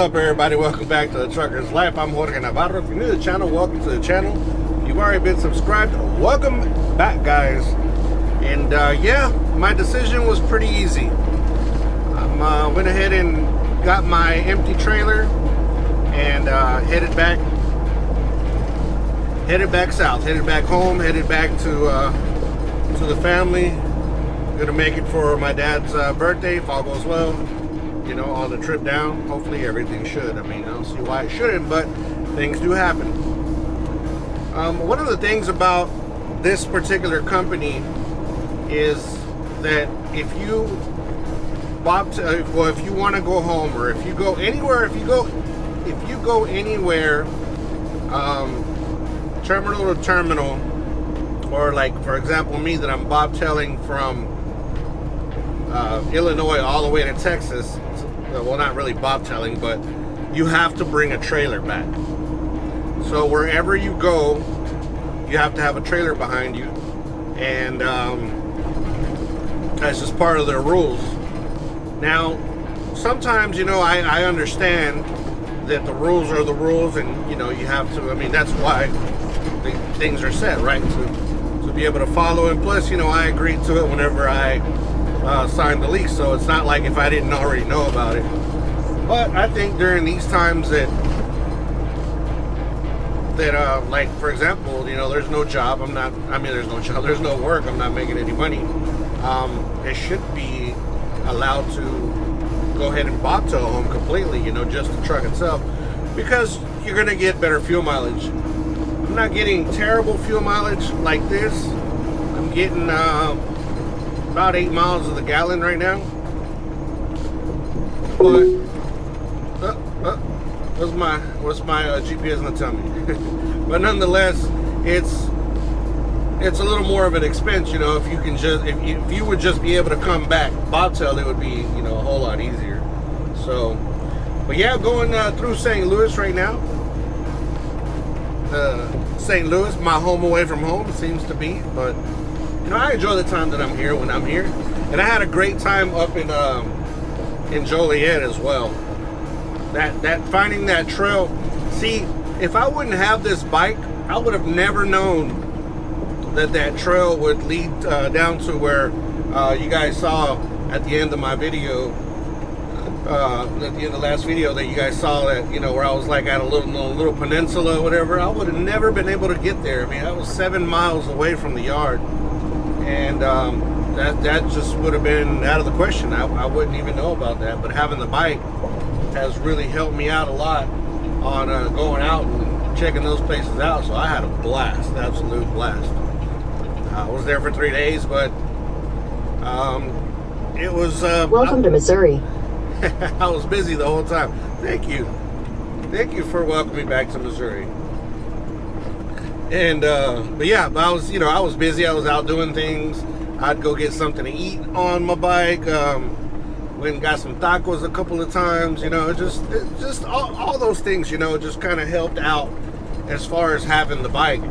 up, everybody? Welcome back to The Trucker's Life. I'm Jorge Navarro. If you're new to the channel, welcome to the channel. If you've already been subscribed, welcome back, guys. And yeah, my decision was pretty easy. I went ahead and got my empty trailer and headed back south, headed back home, headed back to the family. Gonna make it for my dad's birthday if all goes well. You know, on the trip down, hopefully everything should. I mean, I don't see why it shouldn't, but things do happen. One of the things about this particular company is that if you want to go home, or if you go anywhere, terminal to terminal, or like, for example, me, that I'm bobtailing from Illinois all the way to Texas. Well, not really bobtailing, but you have to bring a trailer back. So wherever you go, you have to have a trailer behind you, and that's just part of their rules. Now, sometimes, you know, I understand that the rules are the rules, and you know, you have to. I mean, that's why things are set, right? To be able to follow. And plus, you know, I agreed to it whenever I signed the lease, so it's not like if I didn't already know about it. But I think during these times that like, for example, you know, there's no job, there's no work, I'm not making any money, it should be allowed to go ahead and bobtail home completely, you know, just the truck itself, because you're gonna get better fuel mileage. I'm not getting terrible fuel mileage like this. I'm getting about 8 miles of the gallon right now, but what's my GPS gonna tell me? But nonetheless, it's a little more of an expense, you know. If you would just be able to come back bobtail, it would be, you know, a whole lot easier. So, but yeah, going through St. Louis right now. St. Louis, my home away from home, it seems to be, but you know, I enjoy the time that I'm here when I'm here, and I had a great time up in Joliet as well. That finding that trail. See, if I wouldn't have this bike, I would have never known that trail would lead down to where you guys saw at the end of my video, at the end of the last video, that you guys saw, that, you know, where I was like at a little peninsula or whatever. I would have never been able to get there. I mean, I was 7 miles away from the yard. And that just would have been out of the question. I wouldn't even know about that. But having the bike has really helped me out a lot on going out and checking those places out. So I had a blast, absolute blast. I was there for 3 days, but it was... Welcome to Missouri. I was busy the whole time. Thank you for welcoming me back to Missouri. And but yeah, I was busy. I was out doing things. I'd go get something to eat on my bike. Went and got some tacos a couple of times. You know, just all those things, you know, just kind of helped out as far as having the bike.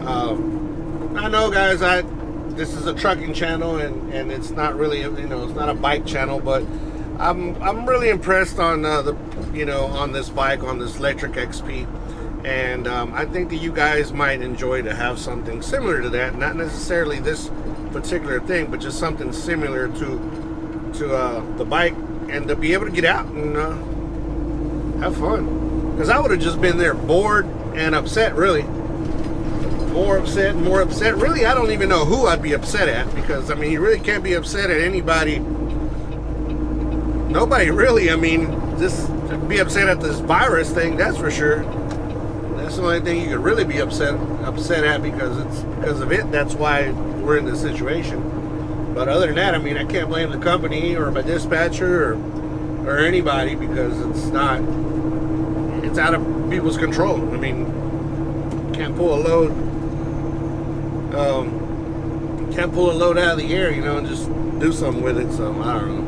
I know, guys, this is a trucking channel, and it's not really, you know, it's not a bike channel, but I'm really impressed on on this bike, on this electric XP. And I think that you guys might enjoy to have something similar to that. Not necessarily this particular thing, but just something similar to the bike, and to be able to get out and have fun. Because I would have just been there bored and upset, really. More upset. Really, I don't even know who I'd be upset at, because, I mean, you really can't be upset at anybody. Nobody, really. I mean, just be upset at this virus thing, that's for sure. That's the only thing you could really be upset at, because of it. That's why we're in this situation. But other than that, I mean, I can't blame the company or my dispatcher or anybody, because it's out of people's control. I mean, can't pull a load out of the air, you know, and just do something with it. So I don't know.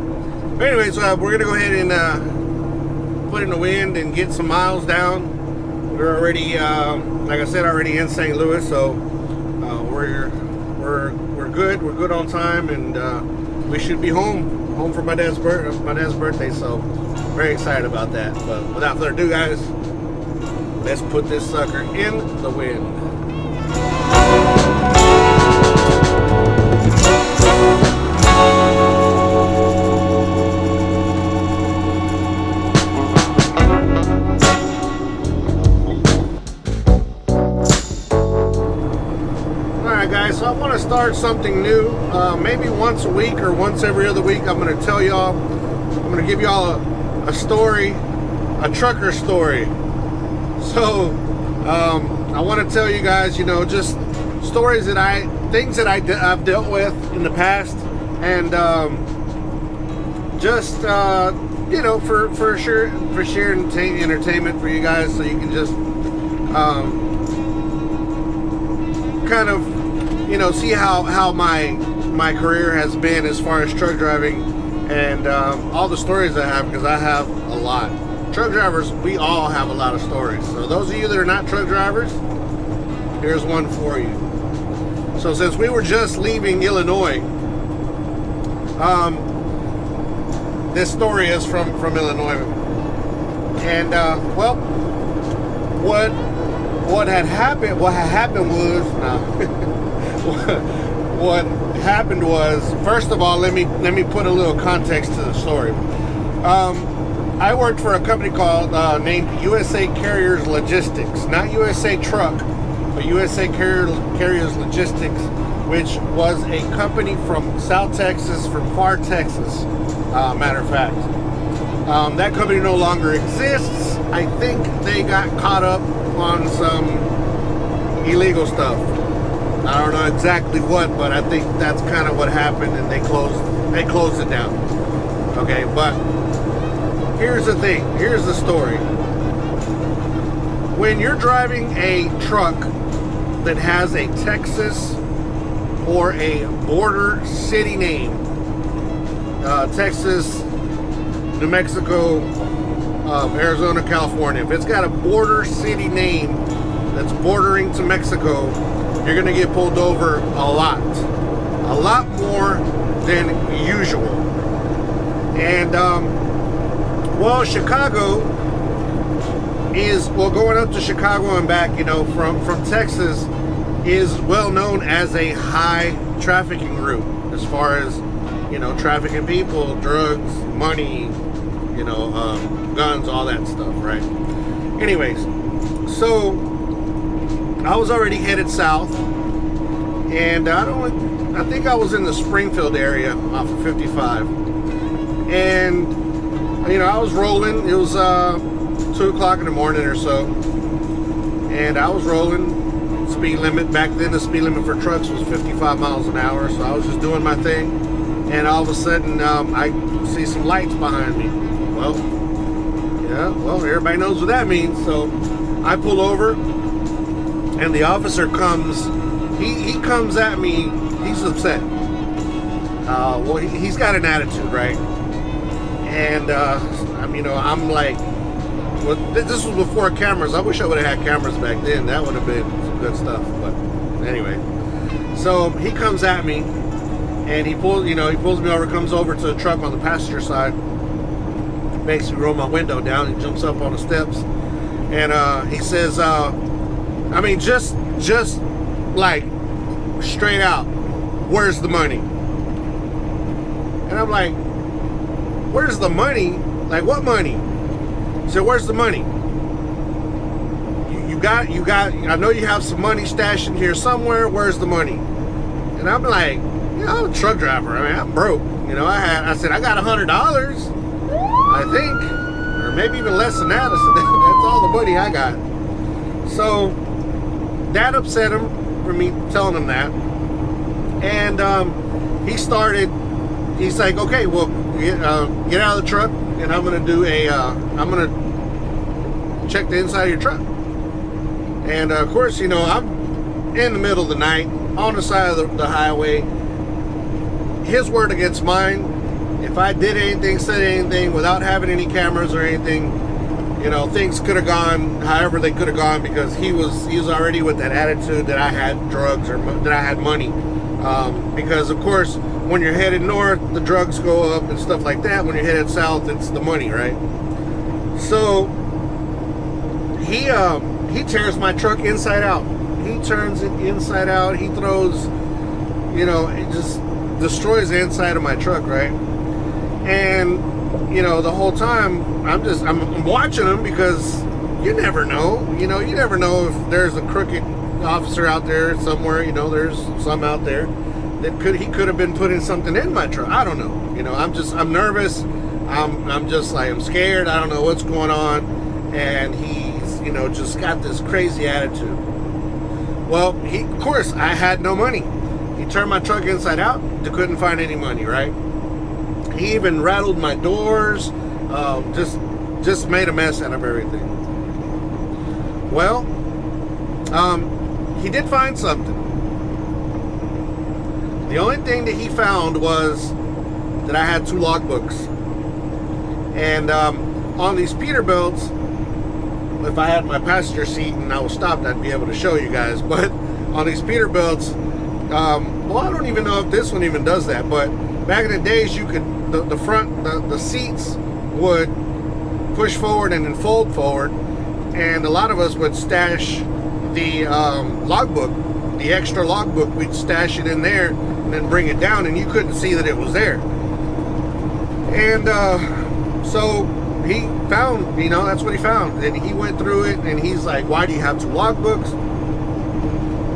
But anyways, we're gonna go ahead and put in the wind and get some miles down. We're already, like I said, already in St. Louis, so we're good. We're good on time, and we should be home home for my dad's birthday, so very excited about that. But without further ado, guys, let's put this sucker in the wind. So I want to start something new. Maybe once a week or once every other week, I'm going to tell y'all, I'm going to give y'all a story, a trucker story. So I want to tell you guys, you know, just stories that things that I've dealt with in the past, and just you know, for sheer entertainment for you guys, so you can just kind of, you know, see how my career has been as far as truck driving, and all the stories I have, because I have a lot. Truck drivers, we all have a lot of stories. So those of you that are not truck drivers, here's one for you. So since we were just leaving Illinois, this story is from Illinois, and well, what had happened was what happened was, first of all, let me put a little context to the story. I worked for a company called named USA Carriers Logistics, not USA Truck, but USA Carriers Logistics, which was a company from South Texas, from Far Texas, matter of fact. That company no longer exists. I think they got caught up on some illegal stuff. I don't know exactly what, but I think that's kind of what happened, and they closed it down. Okay, but here's the thing. Here's the story. When you're driving a truck that has a Texas or a border city name, Texas, New Mexico, Arizona, California, if it's got a border city name that's bordering to Mexico, you're going to get pulled over a lot more than usual. And well, Chicago is, well, going up to Chicago and back, you know, from Texas is well known as a high trafficking route, as far as, you know, trafficking people, drugs, money, you know, guns, all that stuff, right? Anyways, so I was already headed south, and I think I was in the Springfield area off of 55, and you know, I was rolling. It was 2 o'clock in the morning or so, and I was rolling. Speed limit back then, the speed limit for trucks was 55 miles an hour, so I was just doing my thing, and all of a sudden I see some lights behind me. Well, yeah, well, everybody knows what that means. So I pull over, and the officer comes. He comes at me. He's upset. Well, he's got an attitude, right? And you know, I'm like, well, this was before cameras. I wish I would have had cameras back then. That would have been some good stuff. But anyway, so he comes at me, and he pulls me over, comes over to the truck on the passenger side, makes me roll my window down. He jumps up on the steps, and he says, I mean, just like straight out, where's the money? And I'm like, where's the money? Like, what money? He said, where's the money? You got, I know you have some money stashed in here somewhere. Where's the money? And I'm like, you know, I'm a truck driver. I mean, I'm broke. You know, I said, I got $100, I think, or maybe even less than that. I said, that's all the money I got. So that upset him for me telling him that. And he's like, okay, well, get out of the truck, and I'm gonna check the inside of your truck. And of course, you know, I'm in the middle of the night on the side of the highway. His word against mine. If I did anything, said anything without having any cameras or anything, you know, things could have gone however they could have gone, because he was already with that attitude that I had drugs or that I had money. Because of course, when you're headed north, the drugs go up and stuff like that. When you're headed south, it's the money, right? So he tears my truck inside out. He turns it inside out. He throws, it just destroys the inside of my truck, right? And the whole time I'm watching him, because you never know. You never know if there's a crooked officer out there somewhere. There's some out there that he could have been putting something in my truck. I don't know. I'm nervous. I'm scared. I don't know what's going on. And he's, just got this crazy attitude. Well, of course, I had no money. He turned my truck inside out. Couldn't find any money, right? He even rattled my doors. Just made a mess out of everything. Well, he did find something. The only thing that he found was that I had 2 logbooks. And on these Peterbilts, if I had my passenger seat and I was stopped, I'd be able to show you guys. But on these Peterbilts, well, I don't even know if this one even does that. But back in the days, you could, the front, the seats would push forward and then fold forward. And a lot of us would stash the logbook, the extra logbook. We'd stash it in there and then bring it down, and you couldn't see that it was there. And so he found, that's what he found. And he went through it, and he's like, "Why do you have 2 logbooks?"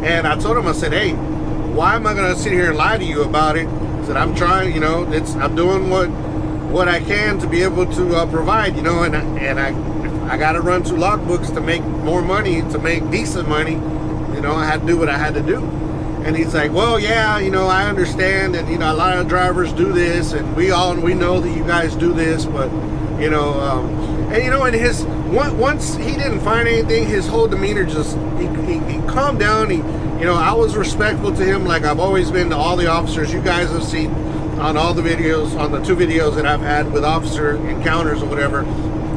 And I told him, I said, "Hey, why am I going to sit here and lie to you about it?" I said, "I'm trying, I'm doing what I can to be able to provide, and I got to run 2 logbooks to make more money, to make decent money. I had to do what I had to do." And he's like, "Well, yeah, I understand, and a lot of drivers do this, and we know that you guys do this, but and his once he didn't find anything, his whole demeanor just he calmed down. I was respectful to him, like I've always been to all the officers. You guys have seen on all the videos, on the 2 videos that I've had with officer encounters or whatever.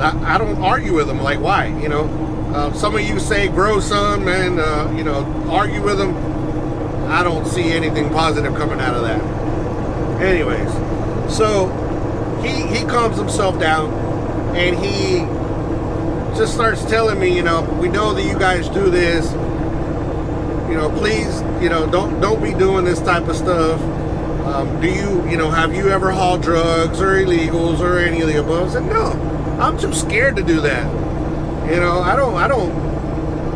I don't argue with them. Like, why? Some of you say grow some and argue with them. I don't see anything positive coming out of that. Anyways, so he calms himself down, and he just starts telling me, "We know that you guys do this. Please, don't be doing this type of stuff. Do you, have you ever hauled drugs or illegals or any of the above?" I said, "No, I'm too scared to do that. I don't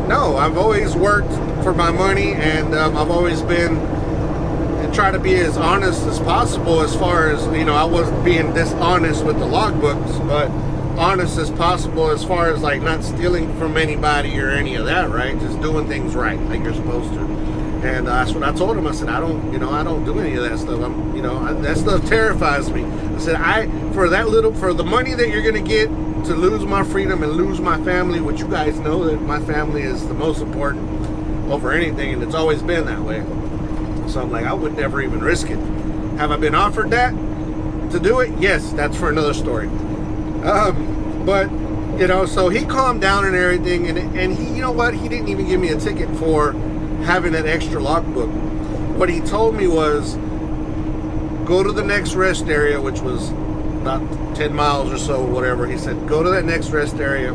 know. I've always worked for my money, and I've always been and try to be as honest as possible, as far as, I wasn't being dishonest with the logbooks, but honest as possible as far as like not stealing from anybody or any of that, right? Just doing things right like you're supposed to." And that's what I told him. I said, I don't do any of that stuff. That stuff terrifies me. I said, for the money that you're gonna get to lose my freedom and lose my family, which you guys know that my family is the most important over anything, and it's always been that way. So I'm like, I would never even risk it. Have I been offered that to do it? Yes, that's for another story. But so he calmed down and everything, and he, he didn't even give me a ticket for having that extra logbook. What he told me was, go to the next rest area, which was about 10 miles or so, whatever. He said, go to that next rest area,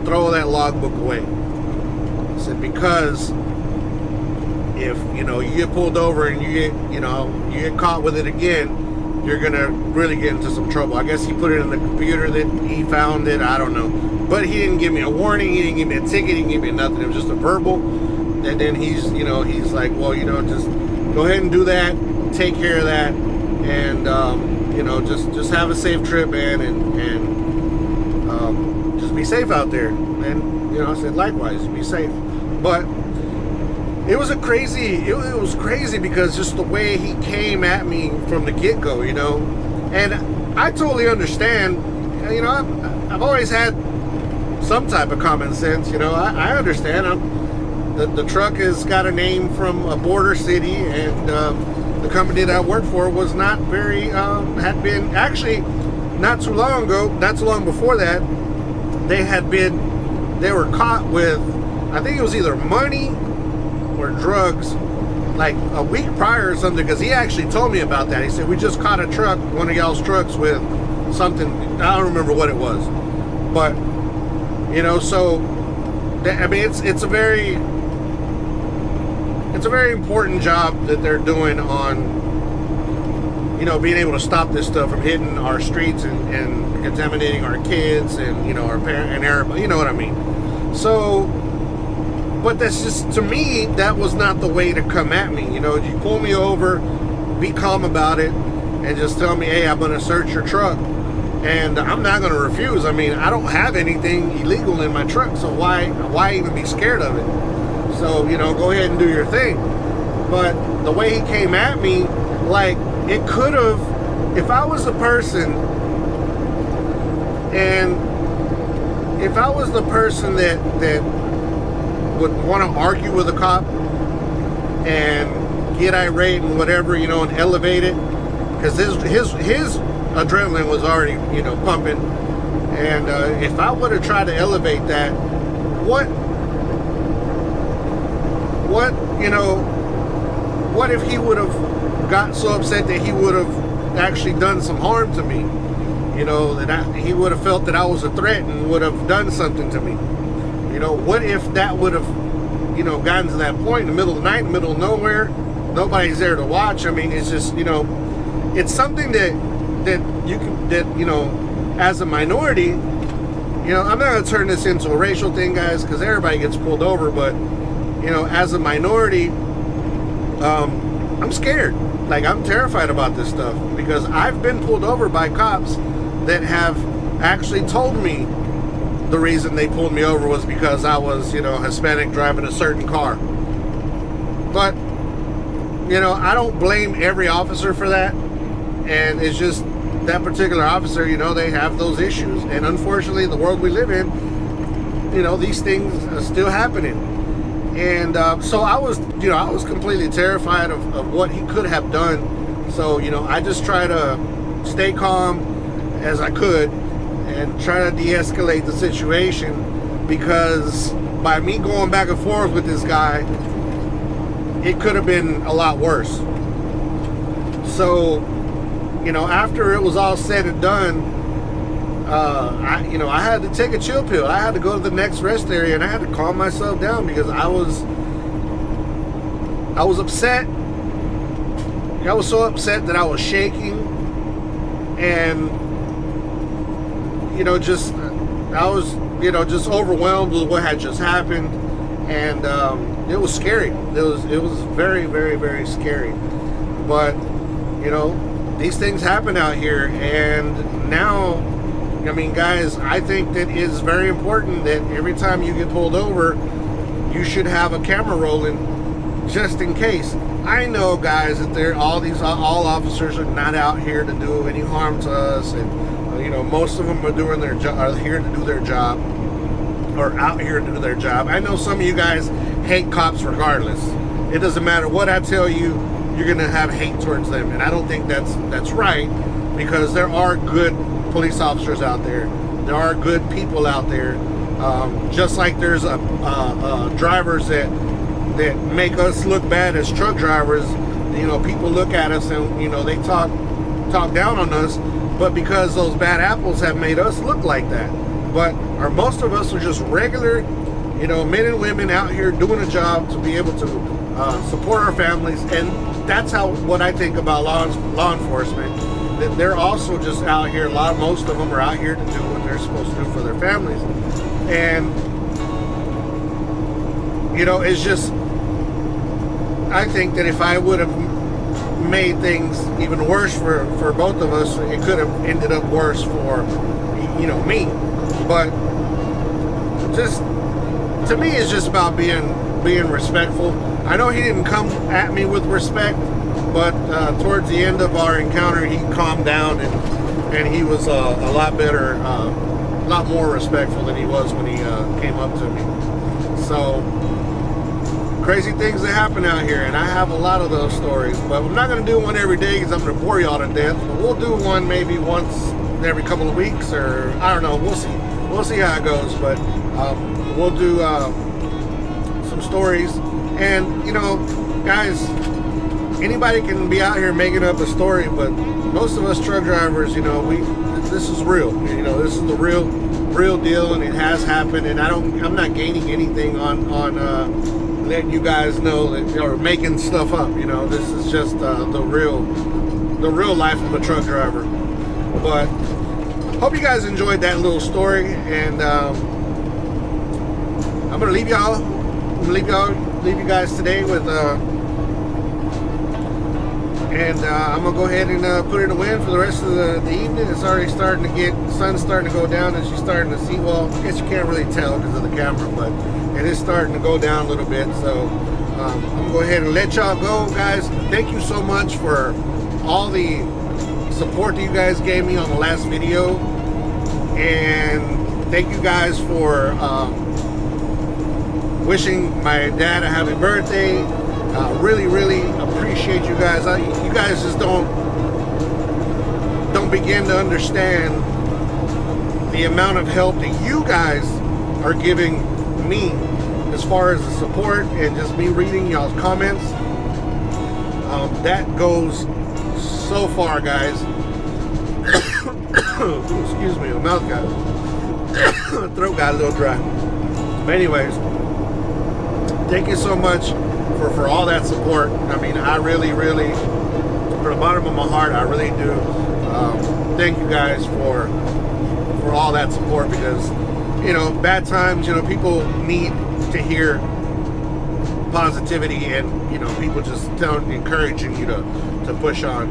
throw that logbook away. He said, because if you get pulled over and you get caught with it again, you're gonna really get into some trouble. I guess he put it in the computer that he found it. I don't know, but he didn't give me a warning. He didn't give me a ticket. He didn't give me nothing. It was just a verbal. And then he's like, well, just go ahead and do that. Take care of that, and just have a safe trip, man, and just be safe out there. And I said, likewise, be safe. But it was crazy because just the way he came at me from the get-go, and I totally understand. I've always had some type of common sense. I understand. The truck has got a name from a border city, and the company that I worked for was not very, had been, actually, not too long before that, they were caught with, I think it was either money or drugs, like a week prior or something, because he actually told me about that. He said, we just caught a truck, one of y'all's trucks, with something, I don't remember what it was, but you know, so I mean, it's a very important job that they're doing on, you know, being able to stop this stuff from hitting our streets and contaminating our kids and, you know, our parents and everybody, you know what I mean? So, but that's just, to me, that was not the way to come at me. You know, you pull me over, be calm about it, and just tell me, hey, I'm going to search your truck. And I'm not going to refuse. I mean, I don't have anything illegal in my truck, so why even be scared of it? So, you know, go ahead and do your thing. But the way he came at me, like, it could have, if I was the person, and if I was the person that would want to argue with a cop and get irate and whatever, you know, and elevate it, because his adrenaline was already, you know, pumping, and if I would have tried to elevate that, what you know, what if he would have got so upset that he would have actually done some harm to me? You know, that he would have felt that I was a threat and would have done something to me. You know, what if that would have, you know, gotten to that point in the middle of the night, in the middle of nowhere, nobody's there to watch? I mean, it's just, you know, it's something that you know, as a minority, you know, I'm not going to turn this into a racial thing, guys, because everybody gets pulled over, but, you know, as a minority, I'm scared. Like, I'm terrified about this stuff, because I've been pulled over by cops that have actually told me the reason they pulled me over was because I was, you know, Hispanic driving a certain car. But, you know, I don't blame every officer for that. And it's just that particular officer, you know, they have those issues. And unfortunately, the world we live in, you know, these things are still happening. And so I was, you know, I was completely terrified of what he could have done. So, you know, I just try to stay calm as I could and try to de-escalate the situation, because by me going back and forth with this guy, it could have been a lot worse. So, you know, after it was all said and done, I had to take a chill pill. I had to go to the next rest area and I had to calm myself down, because I was upset. I was so upset that I was shaking, and you know, I was, you know, just overwhelmed with what had just happened, and it was scary. It was very, very, very scary. But you know, these things happen out here, and now, I mean, guys, I think that it's very important that every time you get pulled over, you should have a camera rolling, just in case. I know, guys, that all officers are not out here to do any harm to us, and you know, most of them are doing their job, are here to do their job, or out here to do their job. I know some of you guys hate cops regardless. It doesn't matter what I tell you, you're gonna have hate towards them, and I don't think that's right, because there are good police officers out there. There are good people out there, just like there's drivers that make us look bad as truck drivers. You know, people look at us and, you know, they talk down on us, but because those bad apples have made us look like that. But most of us are just regular, you know, men and women out here doing a job to be able to support our families. And that's what I think about law enforcement. That they're also just out here. Most of them are out here to do what they're supposed to do for their families. And you know, it's just, I think that if I would have made things even worse for both of us, it could have ended up worse for, you know, me. But just, to me, it's just about being respectful. I know he didn't come at me with respect, but towards the end of our encounter, he calmed down, and he was a lot better, a lot more respectful than he was when he came up to me. So, crazy things that happen out here, and I have a lot of those stories, but I'm not going to do one every day because I'm going to bore y'all to death. But we'll do one maybe once every couple of weeks, or I don't know. We'll see how it goes. But we'll do some stories, and you know, guys, anybody can be out here making up a story, but most of us truck drivers, you know, this is real. You know, this is the real deal, and it has happened. And I'm not gaining anything on letting you guys know that, or making stuff up. You know, this is just the real life of a truck driver. But hope you guys enjoyed that little story, and I'm gonna leave you guys today with I'm gonna go ahead and put it away for the rest of the evening. It's already starting to get, sun's starting to go down, and she's starting to see, well, I guess you can't really tell because of the camera, but it is starting to go down a little bit. So I'm gonna go ahead and let y'all go, guys. Thank you so much for all the support that you guys gave me on the last video, and thank you guys for wishing my dad a happy birthday. Really appreciate you guys. You guys just don't begin to understand the amount of help that you guys are giving me as far as the support and just me reading y'all's comments. That goes so far, guys. Excuse me, my mouth got, throat got a little dry. But anyways, thank you so much for all that support. I mean, I really, from the bottom of my heart, I really do thank you guys for all that support, because, you know, bad times, you know, people need to hear positivity, and, you know, people just encouraging you to push on.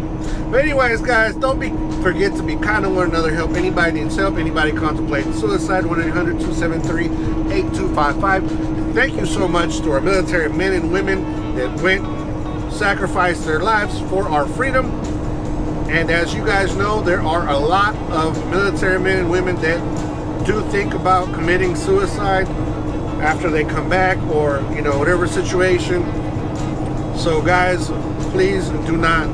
But anyways, guys, don't forget to be kind to one another. Help anybody needs help. Anybody contemplating suicide, 1-800-273-8255. Thank you so much to our military men and women that sacrificed their lives for our freedom. And as you guys know, there are a lot of military men and women that do think about committing suicide after they come back, or, you know, whatever situation. So guys, please do not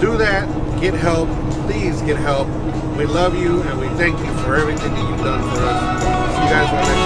do that. Get help. Please get help. We love you, and we thank you for everything that you've done for us. See you guys on the next